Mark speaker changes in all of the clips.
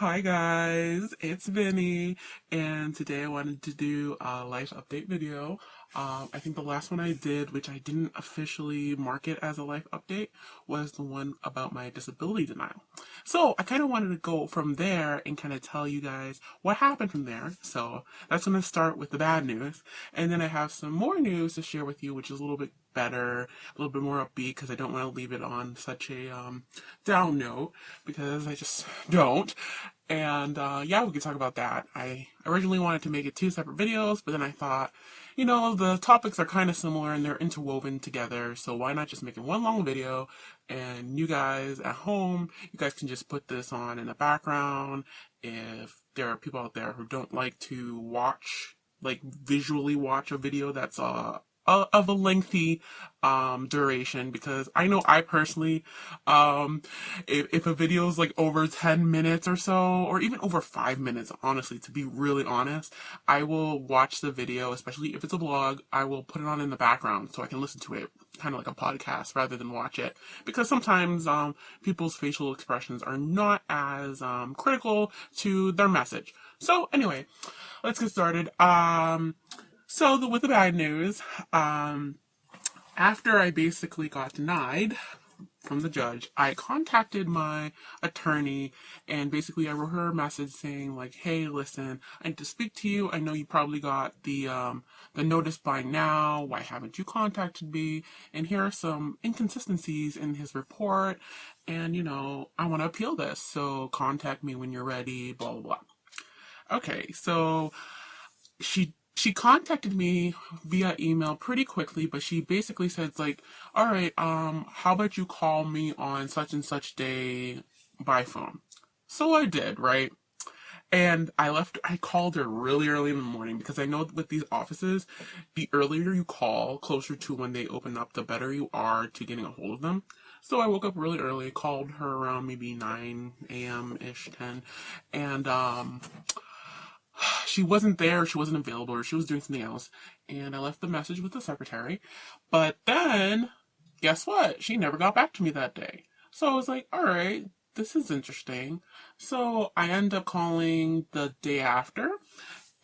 Speaker 1: Hi guys, it's Vinny, and today I wanted to do a life update video. I think the last one I did, which I didn't officially mark it as a life update, was the one about my disability denial. So I kind of wanted to go from there and kind of tell you guys what happened from there. So that's going to start with the bad news, and then I have some more news to share with you, which is a little bit better, a little bit more upbeat, because I don't want to leave it on such a down note, because I just don't. And yeah, we could talk about that. I originally wanted to make it two separate videos, but then I thought, the topics are kind of similar and they're interwoven together, so why not just make it one long video, and you guys at home, you guys can just put this on in the background if there are people out there who don't like to watch, like visually watch a video that's of a lengthy duration, because I know I personally, if a video is like over 10 minutes or so, or even over 5 minutes, honestly, to be really honest, I will watch the video, especially if it's a vlog. I will put it on in the background so I can listen to it kind of like a podcast rather than watch it, because sometimes people's facial expressions are not as critical to their message. So anyway, let's get started. With the bad news, after I basically got denied from the judge, I contacted my attorney, and basically I wrote her a message saying like, hey, listen, I need to speak to you. I know you probably got the notice by now. Why haven't you contacted me? And here are some inconsistencies in his report, and I want to appeal this. So contact me when you're ready, blah, blah, blah. Okay, so she contacted me via email pretty quickly, but she basically said like, all right, how about you call me on such and such day by phone? So I did, right? And I called her really early in the morning, because I know with these offices, the earlier you call, closer to when they open up, the better you are to getting a hold of them. So I woke up really early, called her around maybe 9 a.m.-ish, 10, and she wasn't there, she wasn't available, or she was doing something else, and I left the message with the secretary. But then, guess what? She never got back to me that day. So I was like, alright, this is interesting. So I ended up calling the day after,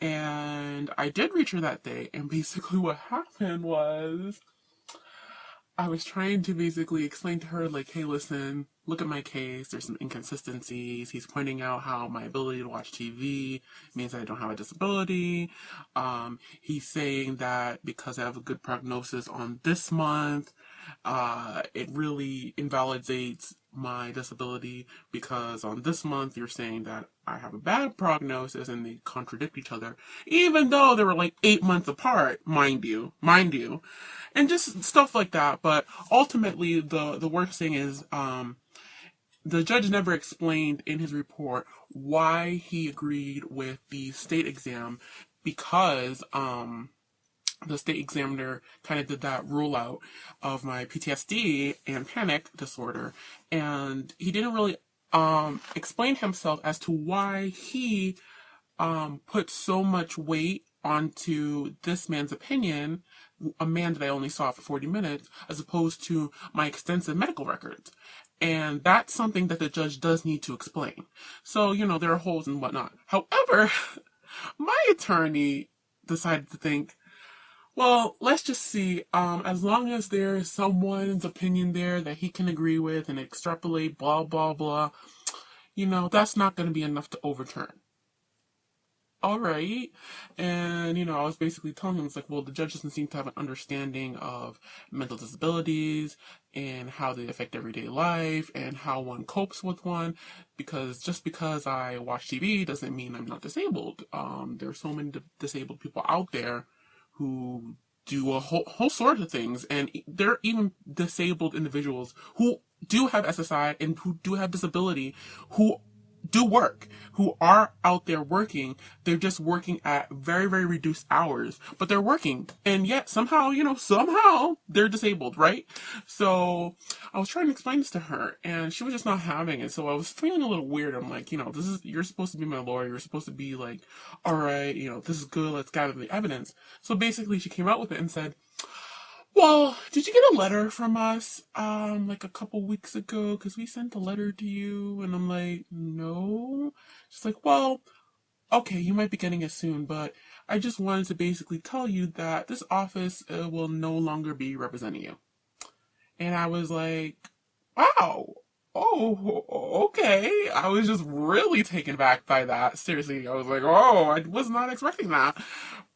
Speaker 1: and I did reach her that day, and basically what happened was, I was trying to basically explain to her, like, hey, listen, look at my case. There's some inconsistencies. He's pointing out how my ability to watch TV means that I don't have a disability. He's saying that because I have a good prognosis on this month, it really invalidates my disability, because on this month you're saying that I have a bad prognosis, and they contradict each other, even though they were like 8 months apart, mind you, and just stuff like that. But ultimately, the worst thing is, the judge never explained in his report why he agreed with the state exam, because the state examiner kind of did that rule out of my PTSD and panic disorder, and he didn't really explain himself as to why he put so much weight onto this man's opinion, a man that I only saw for 40 minutes, as opposed to my extensive medical records. And that's something that the judge does need to explain. So, there are holes and whatnot. However, my attorney decided to think, well, let's just see. As long as there is someone's opinion there that he can agree with and extrapolate, blah, blah, blah, that's not going to be enough to overturn. All right. And, I was basically telling him, it's like, well, the judge doesn't seem to have an understanding of mental disabilities and how they affect everyday life and how one copes with one, because just because I watch TV doesn't mean I'm not disabled. There are so many disabled people out there who do a whole sort of things, and there are even disabled individuals who do have SSI and who do have disability, who do work, who are out there working. They're just working at very, very reduced hours, but they're working, and yet somehow they're disabled, right? So I was trying to explain this to her, and she was just not having it. So I was feeling a little weird. I'm like, you're supposed to be my lawyer, you're supposed to be like, all right, this is good, let's gather the evidence. So basically she came out with it and said, Well, did you get a letter from us, like a couple weeks ago? Because we sent a letter to you. And I'm like, no. She's like, well, okay, you might be getting it soon, but I just wanted to basically tell you that this office will no longer be representing you. And I was like, wow. Oh, okay. I was just really taken back by that. Seriously, I was like, oh, I was not expecting that.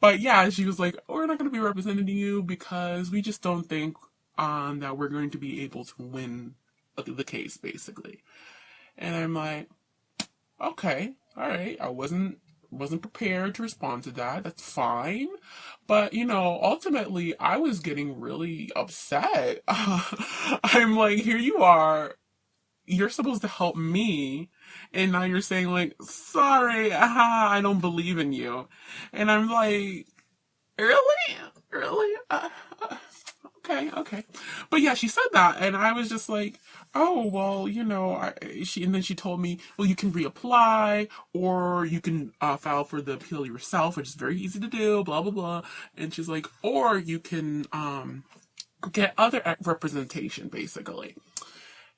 Speaker 1: But yeah, she was like, we're not going to be representing you because we just don't think that we're going to be able to win the case, basically. And I'm like, okay, all right. I wasn't prepared to respond to that. That's fine. But, ultimately, I was getting really upset. I'm like, here you are. You're supposed to help me. And now you're saying, like, sorry, I don't believe in you. And I'm like, really? Really? Okay, okay. But yeah, she said that, and I was just like, oh, well, and then she told me, well, you can reapply, or you can file for the appeal yourself, which is very easy to do, blah, blah, blah. And she's like, or you can get other representation, basically.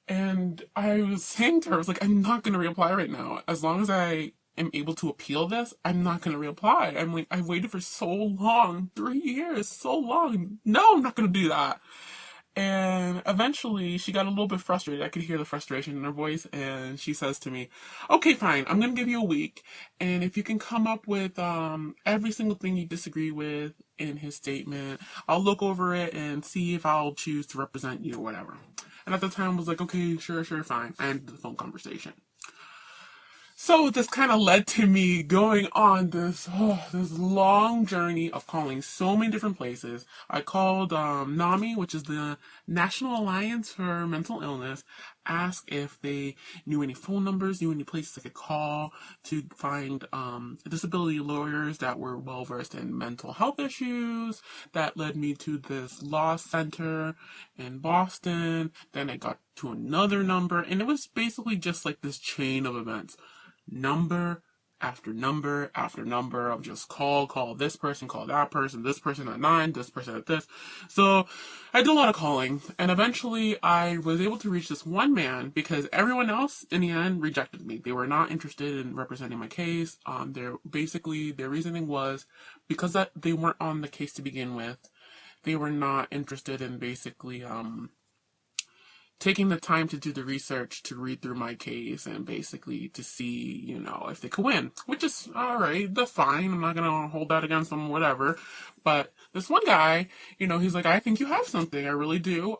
Speaker 1: And I was saying to her, I was like, I'm not going to reapply right now. As long as I am able to appeal this, I'm not going to reapply. I'm like, I waited for so long, 3 years, so long. No, I'm not going to do that. And eventually she got a little bit frustrated. I could hear the frustration in her voice. And she says to me, okay, fine, I'm going to give you a week. And if you can come up with every single thing you disagree with in his statement, I'll look over it and see if I'll choose to represent you or whatever. And at the time I was like, okay, sure, fine. I ended the phone conversation. So this kind of led to me going on this long journey of calling so many different places. I called NAMI, which is the National Alliance for Mental Illness, asked if they knew any phone numbers, knew any places I could call to find disability lawyers that were well versed in mental health issues. That led me to this law center in Boston. Then I got to another number, and it was basically just like this chain of events. Number after number after number of just call this person, call that person, this person at 9, this person at this. So I did a lot of calling, and eventually I was able to reach this one man because everyone else in the end rejected me. They were not interested in representing my case. Their reasoning was because that they weren't on the case to begin with. They were not interested in basically taking the time to do the research to read through my case and basically to see, if they could win, which is all right. That's fine. I'm not going to hold that against them, whatever. But this one guy, he's like, I think you have something. I really do.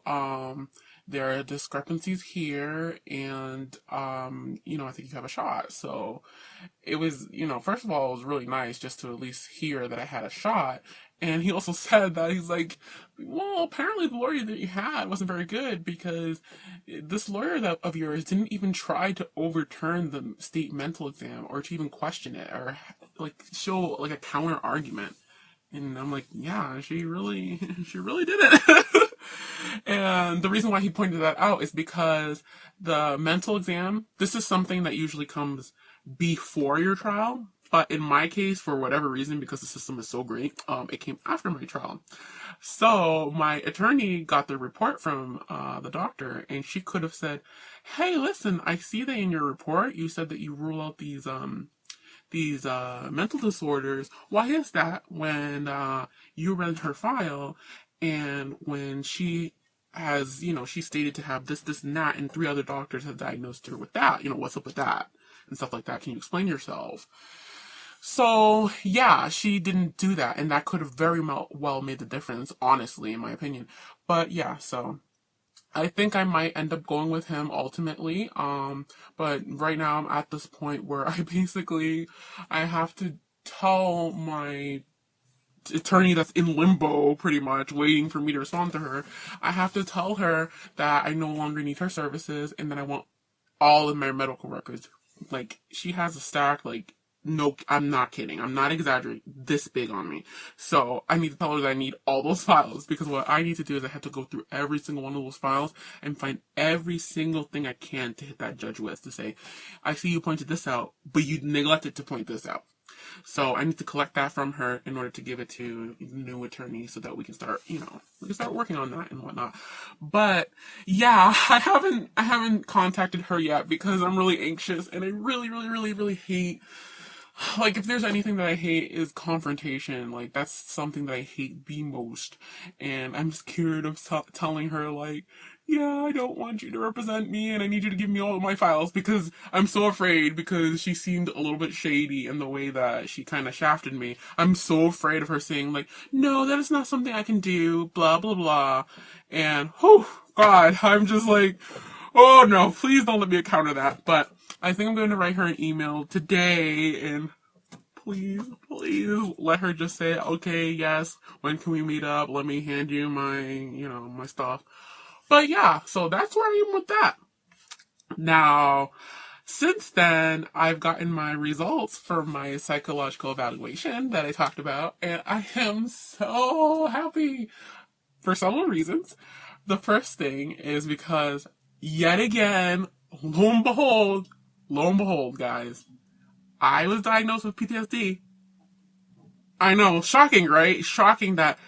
Speaker 1: There are discrepancies here, and I think you have a shot. So it was, first of all, it was really nice just to at least hear that I had a shot. And he also said that he's like, well, apparently the lawyer that you had wasn't very good because this lawyer of yours didn't even try to overturn the state mental exam or to even question it or like show like a counter argument. And I'm like, yeah, she really did it. And the reason why he pointed that out is because the mental exam, this is something that usually comes before your trial. But in my case, for whatever reason, because the system is so great, it came after my trial. So my attorney got the report from the doctor, and she could have said, hey, listen, I see that in your report, you said that you rule out these mental disorders. Why is that when you read her file and when she has, she stated to have this, and that, and 3 other doctors have diagnosed her with that, what's up with that? And stuff like that. Can you explain yourself? So, yeah, she didn't do that, and that could have very well made the difference, honestly, in my opinion. But, yeah, so I think I might end up going with him ultimately. But right now I'm at this point where I have to tell my attorney that's in limbo pretty much waiting for me to respond to her. I have to tell her that I no longer need her services and that I want all of my medical records. Like, she has a stack, like, no, I'm not kidding. I'm not exaggerating. This big on me. So I need to tell her that I need all those files because what I need to do is I have to go through every single one of those files and find every single thing I can to hit that judge with to say, I see you pointed this out, but you neglected to point this out. So I need to collect that from her in order to give it to the new attorney so that we can start, we can start working on that and whatnot. But yeah, I haven't contacted her yet because I'm really anxious and I really, really, really, really hate, like, if there's anything that I hate is confrontation. Like, that's something that I hate the most. And I'm scared of telling her, like, yeah, I don't want you to represent me and I need you to give me all of my files because I'm so afraid because she seemed a little bit shady in the way that she kind of shafted me. I'm so afraid of her saying, like, no, that is not something I can do, blah, blah, blah. And, oh, God, I'm just like, oh no, please don't let me encounter that. But I think I'm going to write her an email today and please, please let her just say, okay, yes, when can we meet up? Let me hand you my stuff. But yeah, so that's where I am with that. Now, since then, I've gotten my results for my psychological evaluation that I talked about, and I am so happy for several reasons. The first thing is because, yet again, lo and behold, guys, I was diagnosed with PTSD. I know, shocking, right? Shocking that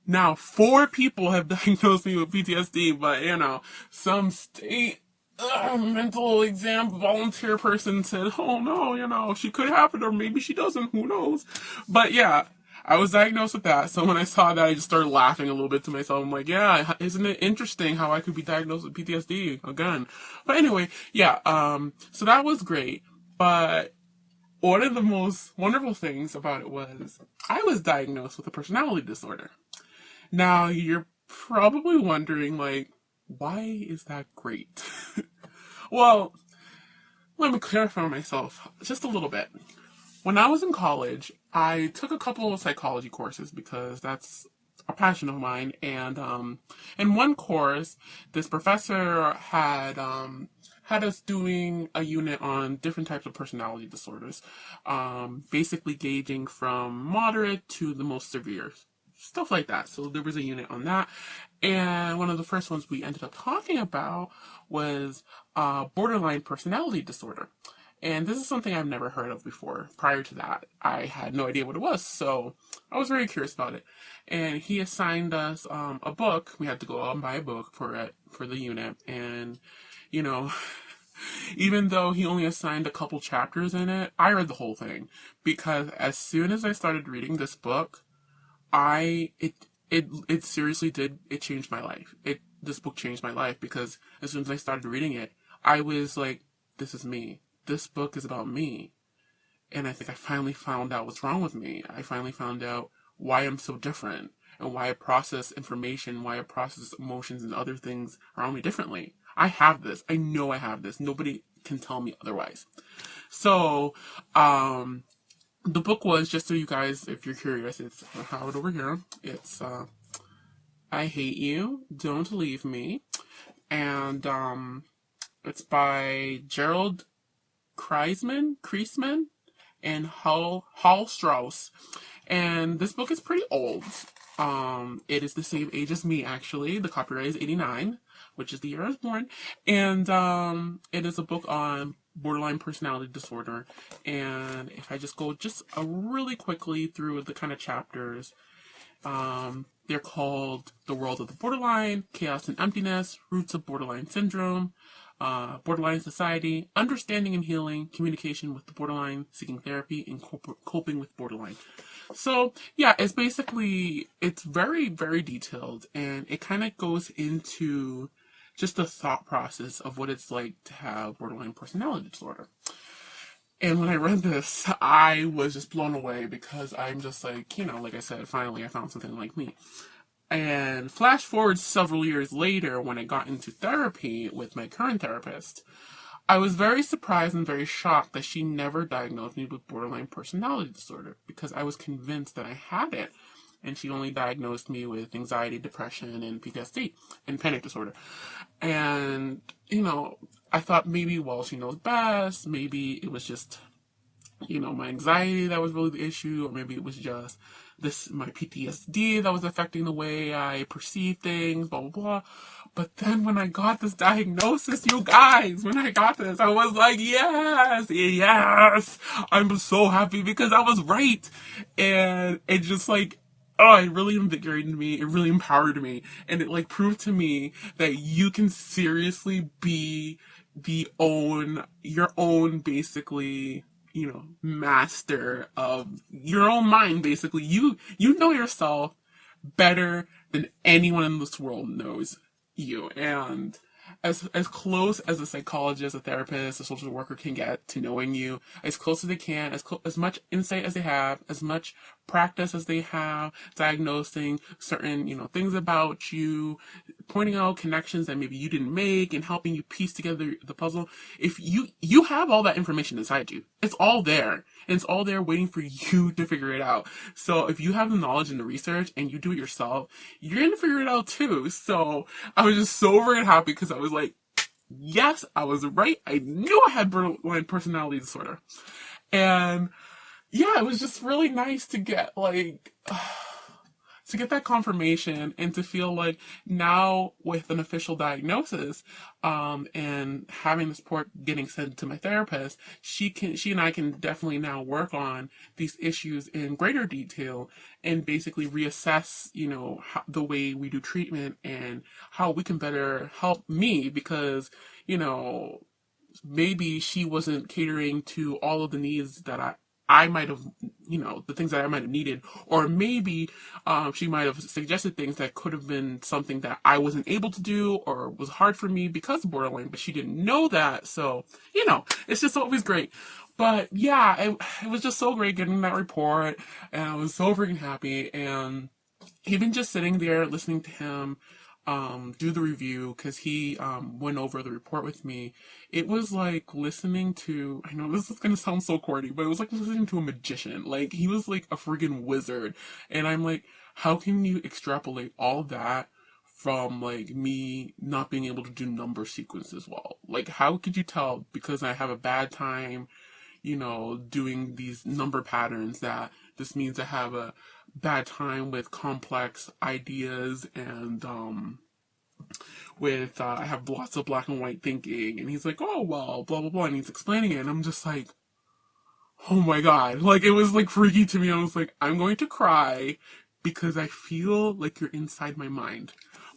Speaker 1: now 4 people have diagnosed me with PTSD, but some state mental exam volunteer person said, oh no, she could have it or maybe she doesn't, who knows? But yeah, I was diagnosed with that. So when I saw that, I just started laughing a little bit to myself. I'm like, yeah, isn't it interesting how I could be diagnosed with PTSD again? But anyway, yeah, so that was great. But one of the most wonderful things about it was I was diagnosed with a personality disorder. Now, you're probably wondering, like, why is that great? Well, let me clarify myself just a little bit. When I was in college, I took a couple of psychology courses because that's a passion of mine. And in one course, this professor had us doing a unit on different types of personality disorders, basically gauging from moderate to the most severe. Stuff like that. So there was a unit on that. And one of the first ones we ended up talking about was borderline personality disorder. And this is something I've never heard of before. Prior to that, I had no idea what it was. So I was very curious about it. And he assigned us a book. We had to go out and buy a book for it, for the unit. And, you know, even though he only assigned a couple chapters in it, I read the whole thing. Because as soon as I started reading this book, it seriously did, it changed my life. This book changed my life because as soon as I started reading it, I was like, this is me. This book is about me. And I think I finally found out what's wrong with me. I finally found out why I'm so different and why I process information, why I process emotions and other things around me differently. I have this. I know I have this. Nobody can tell me otherwise. So, the book was, just so you guys, if you're curious, it's, I have it over here. It's, I Hate You, Don't Leave Me. And, it's by Gerald Kreisman, and Hal Strauss. And this book is pretty old. It is the same age as me, actually. The copyright is 89, which is the year I was born. And it is a book on borderline personality disorder. And if I just go really quickly through the kind of chapters, they're called The World of the Borderline, Chaos and Emptiness, Roots of Borderline Syndrome, Borderline Society, Understanding and Healing, Communication with the Borderline, Seeking Therapy, and Coping with Borderline. So, yeah, it's very, very detailed, and it kind of goes into just the thought process of what it's like to have borderline personality disorder. And when I read this, I was just blown away because I'm just like, like I said, finally I found something like me. And flash forward several years later, when I got into therapy with my current therapist, I was very surprised and very shocked that she never diagnosed me with borderline personality disorder because I was convinced that I had it. And she only diagnosed me with anxiety, depression, and PTSD, and panic disorder. And, I thought maybe, well, she knows best. Maybe it was just my anxiety that was really the issue, or maybe it was just my PTSD that was affecting the way I perceive things, blah, blah, blah. But then when I got this diagnosis, you guys, when I got this, I was like, yes, yes. I'm so happy because I was right. And it just like, oh, it really invigorated me. It really empowered me. And it like proved to me that you can seriously be your own basically, master of your own mind. Basically, you know yourself better than anyone in this world knows you. And as close as a psychologist, a therapist, a social worker can get to knowing you, as close as they can, as much insight as they have, as much practice as they have, diagnosing certain, things about you, pointing out connections that maybe you didn't make, and helping you piece together the puzzle. If you have all that information inside you, it's all there. And it's all there waiting for you to figure it out. So if you have the knowledge and the research and you do it yourself, you're going to figure it out too. So I was just so very happy because I was like, yes, I was right. I knew I had borderline personality disorder. And yeah, it was just really nice to get that confirmation and to feel like now with an official diagnosis, and having the support getting sent to my therapist, she and I can definitely now work on these issues in greater detail and basically reassess, the way we do treatment and how we can better help me because, maybe she wasn't catering to all of the needs that I might have, the things that I might have needed, or maybe she might have suggested things that could have been something that I wasn't able to do or was hard for me because of borderline, but she didn't know that. So, it's just always great. But yeah, it was just so great getting that report, and I was so freaking happy. And even just sitting there listening to him do the review, because he went over the report with me, it was like listening to, I know this is gonna sound so corny, but it was like listening to a magician. Like, he was like a friggin' wizard. And I'm like, how can you extrapolate all that from like me not being able to do number sequences well? Like, how could you tell because I have a bad time, doing these number patterns, that this means I have a bad time with complex ideas, and I have lots of black and white thinking. And he's like, oh well, blah blah blah, and he's explaining it, and I'm just like, oh my god, like, it was like freaky to me. I was like, I'm going to cry because I feel like you're inside my mind.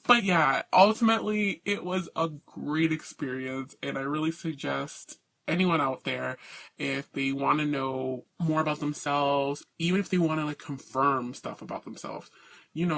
Speaker 1: But yeah, ultimately it was a great experience, and I really suggest anyone out there, if they want to know more about themselves, even if they want to like confirm stuff about themselves,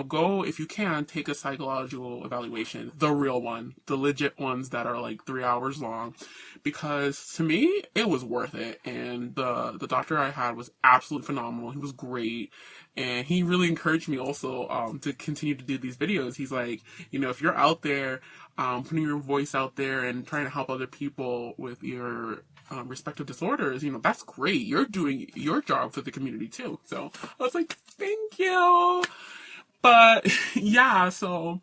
Speaker 1: go, if you can, take a psychological evaluation, the real one, the legit ones that are like 3 hours long, because to me, it was worth it. And the doctor I had was absolutely phenomenal. He was great. And he really encouraged me also to continue to do these videos. He's like, if you're out there putting your voice out there and trying to help other people with your respective disorders, that's great. You're doing your job for the community too. So I was like, thank you. But yeah, so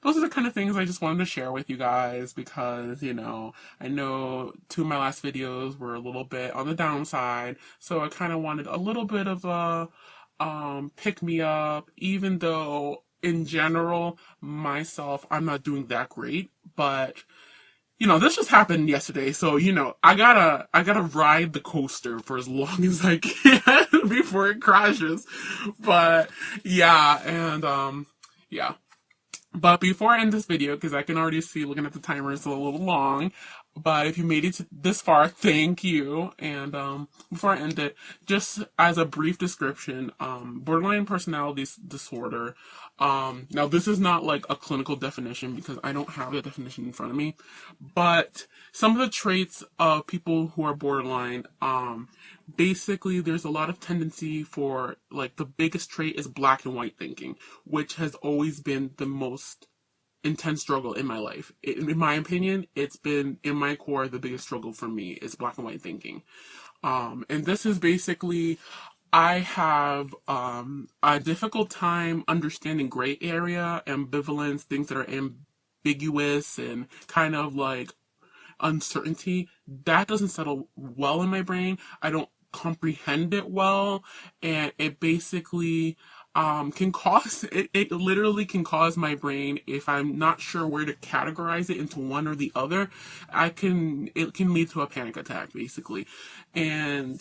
Speaker 1: those are the kind of things I just wanted to share with you guys because, I know 2 of my last videos were a little bit on the downside. So I kind of wanted a little bit of a pick me up, even though in general, myself, I'm not doing that great. But this just happened yesterday, so I gotta ride the coaster for as long as I can before it crashes. But yeah, and yeah. But before I end this video, because I can already see looking at the timer, it's a little long. But if you made it this far, thank you. And before I end it, just as a brief description, borderline personality disorder. Now this is not like a clinical definition because I don't have the definition in front of me. But some of the traits of people who are borderline, basically there's a lot of tendency for, like, the biggest trait is black and white thinking, which has always been the most intense struggle in my life. In my opinion, it's been in my core the biggest struggle for me is black and white thinking. And this is basically, I have a difficult time understanding gray area, ambivalence, things that are ambiguous and kind of like uncertainty. That doesn't settle well in my brain. I don't comprehend it well, and it basically can cause it literally can cause my brain, if I'm not sure where to categorize it into one or the other, it can lead to a panic attack basically. And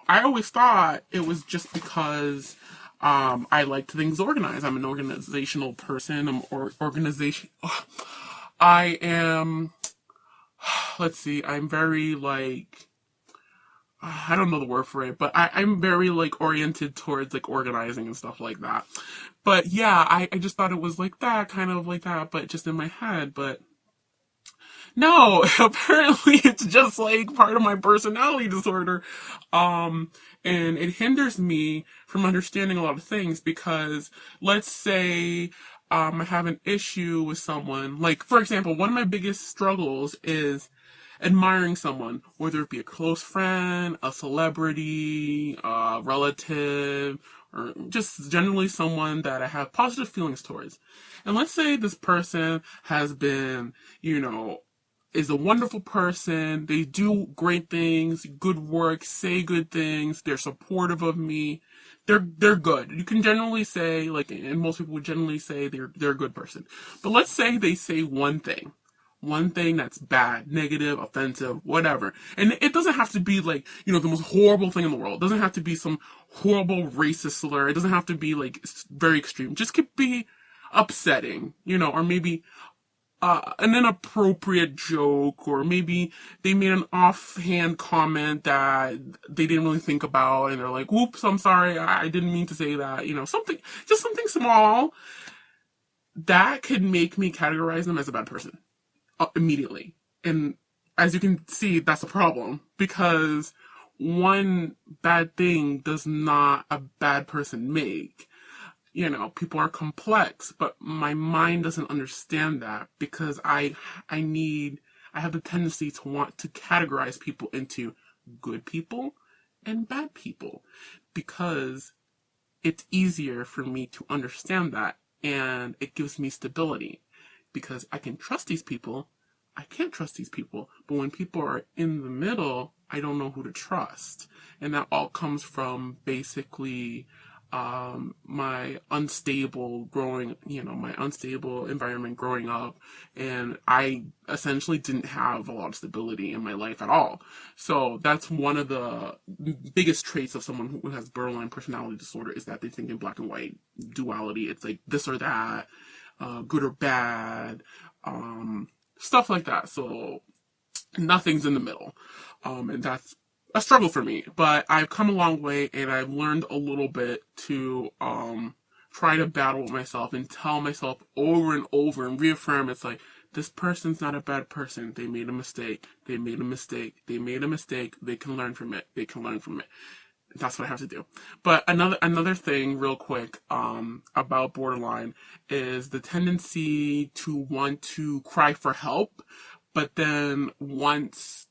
Speaker 1: I always thought it was just because I liked things organized. I'm an organizational person. Organization. I am. Let's see. I'm very like. I don't know the word for it, but I'm very like oriented towards like organizing and stuff like that. But yeah, I just thought it was like that, kind of like that, but just in my head. But no, apparently it's just like part of my personality disorder. And it hinders me from understanding a lot of things because let's say I have an issue with someone. Like, for example, one of my biggest struggles is admiring someone, whether it be a close friend, a celebrity, a relative, or just generally someone that I have positive feelings towards. And let's say this person has been, is a wonderful person. They do great things, good work, say good things. They're supportive of me. They're good. You can generally say, like, and most people would generally say they're a good person. But let's say they say one thing that's bad, negative, offensive, whatever. And it doesn't have to be like, the most horrible thing in the world. It doesn't have to be some horrible racist slur. It doesn't have to be like very extreme. It just could be upsetting, or maybe an inappropriate joke, or maybe they made an offhand comment that they didn't really think about, and they're like, "Oops, I'm sorry, I didn't mean to say that." Something small that could make me categorize them as a bad person immediately. And as you can see, that's a problem because one bad thing does not a bad person make. People are complex, but my mind doesn't understand that because I have the tendency to want to categorize people into good people and bad people because it's easier for me to understand that, and it gives me stability because I can trust these people. I can't trust these people, but when people are in the middle, I don't know who to trust. And that all comes from basically my unstable environment growing up, and I essentially didn't have a lot of stability in my life at all. So that's one of the biggest traits of someone who has borderline personality disorder, is that they think in black and white duality. It's like this or that, good or bad, stuff like that. So nothing's in the middle, and that's a struggle for me, but I've come a long way, and I've learned a little bit to try to battle with myself and tell myself over and over and reaffirm it's like, this person's not a bad person. They made a mistake. They made a mistake. They made a mistake. They can learn from it. They can learn from it. That's what I have to do. But another thing real quick about borderline is the tendency to want to cry for help, but then once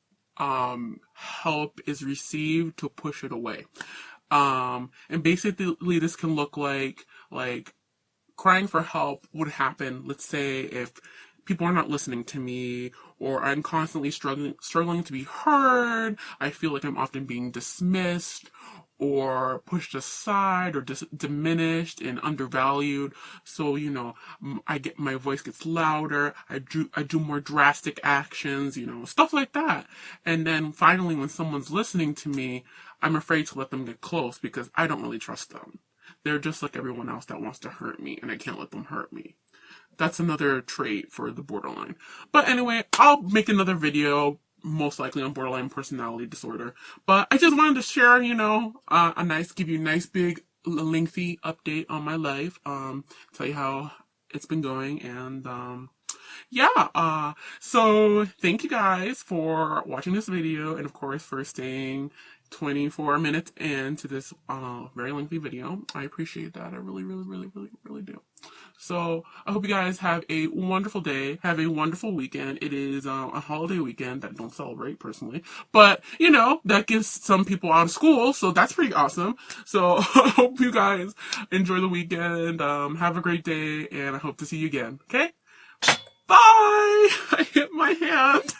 Speaker 1: help is received, to push it away. And basically this can look like crying for help would happen, let's say, if people are not listening to me, or I'm constantly struggling to be heard. I feel like I'm often being dismissed or pushed aside or diminished and undervalued. So, my voice gets louder. I do more drastic actions, stuff like that. And then finally, when someone's listening to me, I'm afraid to let them get close because I don't really trust them. They're just like everyone else that wants to hurt me, and I can't let them hurt me. That's another trait for the borderline. But anyway, I'll make another video, most likely on borderline personality disorder. But I just wanted to share, give you a nice big lengthy update on my life. Tell you how it's been going, and so thank you guys for watching this video, and of course for staying 24 minutes into this very lengthy video. I appreciate that. I really, really, really, really, really do. So I hope you guys have a wonderful day. Have a wonderful weekend. It is a holiday weekend that I don't celebrate personally, but that gives some people out of school, so that's pretty awesome. So I hope you guys enjoy the weekend. Have a great day, and I hope to see you again. Okay? Bye! I hit my hand.